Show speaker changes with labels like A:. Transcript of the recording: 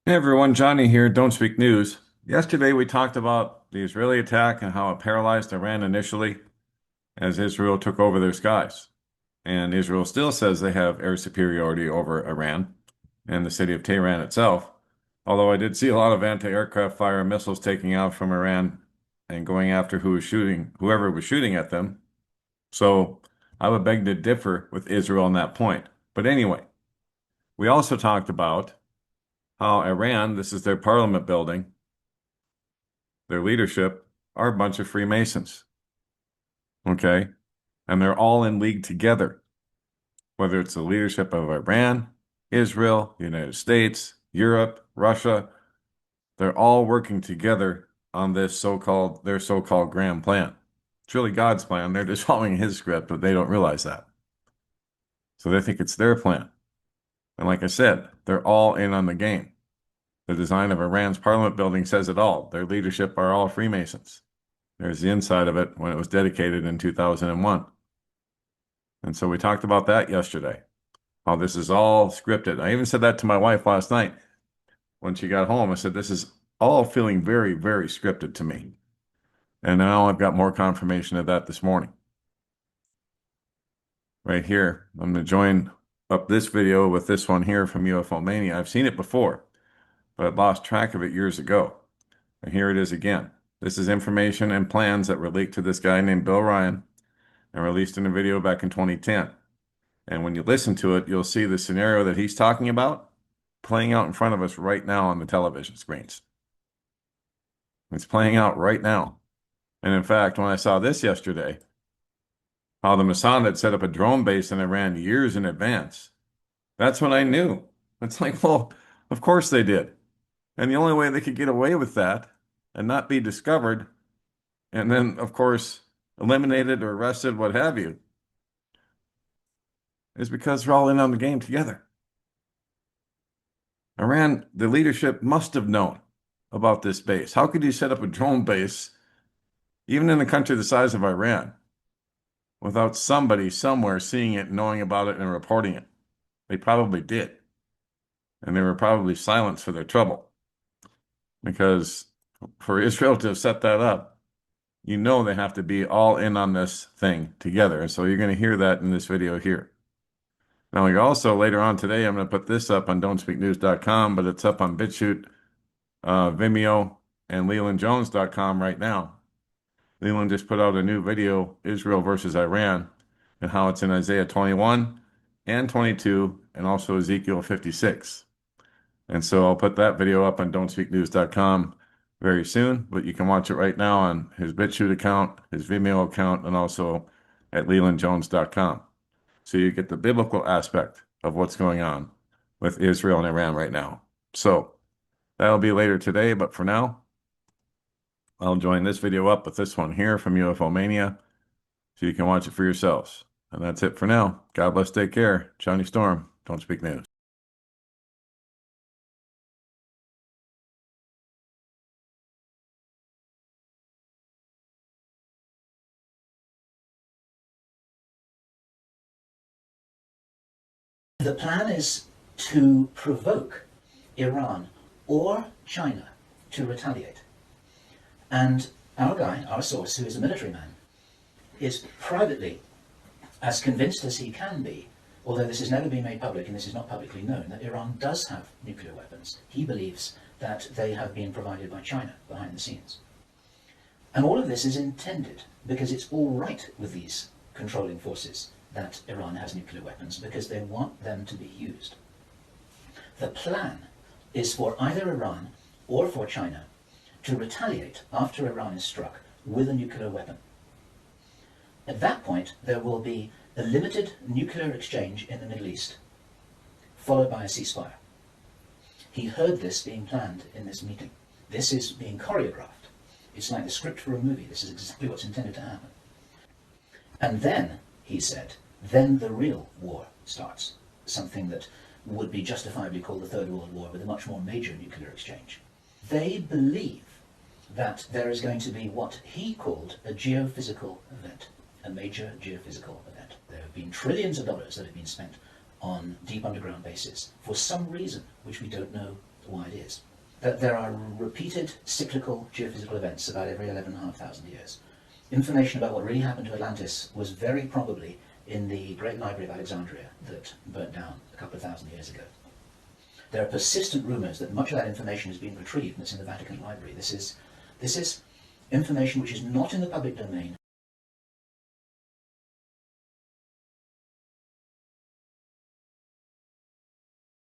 A: Hey everyone, Johnny here, Don't Speak News. Yesterday we talked about the Israeli attack and how it paralyzed Iran initially as Israel took over their skies. And Israel still says they have air superiority over Iran and the city of Tehran itself. Although I did see a lot of anti-aircraft fire and missiles taking out from Iran and going after whoever was shooting at them. So I would beg to differ with Israel on that point. But anyway, we also talked about how Iran, this is their parliament building, their leadership are a bunch of Freemasons, okay? And they're all in league together, whether it's the leadership of Iran, Israel, the United States, Europe, Russia, they're all working together on this their so-called grand plan. It's really God's plan. They're just following his script, but they don't realize that. So they think it's their plan. And like I said, they're all in on the game. The design of Iran's parliament building says it all. Their leadership are all Freemasons. There's the inside of it when it was dedicated in 2001. And so we talked about that yesterday, how this is all scripted. I even said that to my wife last night when she got home. I said, this is all feeling very, very scripted to me. And now I've got more confirmation of that this morning. Right here, I'm going to join up this video with this one here from UFO Mania. I've seen it before, but I lost track of it years ago. And here it is again. This is information and plans that were leaked to this guy named Bill Ryan and released in a video back in 2010. And when you listen to it, you'll see the scenario that he's talking about playing out in front of us right now on the television screens. It's playing out right now. And in fact, when I saw this yesterday, how the Mossad had set up a drone base in Iran years in advance, that's when I knew. It's like, well, of course they did. And the only way they could get away with that and not be discovered, and then, of course, eliminated or arrested, what have you, is because they're all in on the game together. Iran, the leadership must have known about this base. How could you set up a drone base, even in a country the size of Iran, without somebody somewhere seeing it, knowing about it, and reporting it? They probably did. And they were probably silenced for their trouble. Because for Israel to have set that up, you know they have to be all in on this thing together. And so you're going to hear that in this video here. Now, we also later on today, I'm going to put this up on don'tspeaknews.com, but it's up on BitChute, Vimeo, and LelandJones.com right now. Leland just put out a new video, Israel versus Iran, and how it's in Isaiah 21 and 22, and also Ezekiel 56. And so I'll put that video up on don'tspeaknews.com very soon, but you can watch it right now on his BitChute account, his Vimeo account, and also at LelandJones.com. So you get the biblical aspect of what's going on with Israel and Iran right now. So that'll be later today, but for now, I'll join this video up with this one here from UFO Mania so you can watch it for yourselves. And that's it for now. God bless, take care. Johnny Storm, Don't Speak News.
B: The plan is to provoke Iran or China to retaliate. And our guy, our source, who is a military man, is privately as convinced as he can be, although this has never been made public and this is not publicly known, that Iran does have nuclear weapons. He believes that they have been provided by China behind the scenes. And all of this is intended because it's all right with these controlling forces that Iran has nuclear weapons, because they want them to be used. The plan is for either Iran or for China to retaliate after Iran is struck with a nuclear weapon. At that point, there will be a limited nuclear exchange in the Middle East, followed by a ceasefire. He heard this being planned in this meeting. This is being choreographed. It's like the script for a movie. This is exactly what's intended to happen. And then, he said, then the real war starts. Something that would be justifiably called the Third World War, with a much more major nuclear exchange. They believe that there is going to be what he called a geophysical event, a major geophysical event. There have been trillions of dollars that have been spent on deep underground bases for some reason which we don't know why it is. That there are repeated cyclical geophysical events about every 11,500 years. Information about what really happened to Atlantis was very probably in the Great Library of Alexandria that burnt down a couple of thousand years ago. There are persistent rumours that much of that information has been retrieved and it's in the Vatican Library. This is information which is not in the public domain,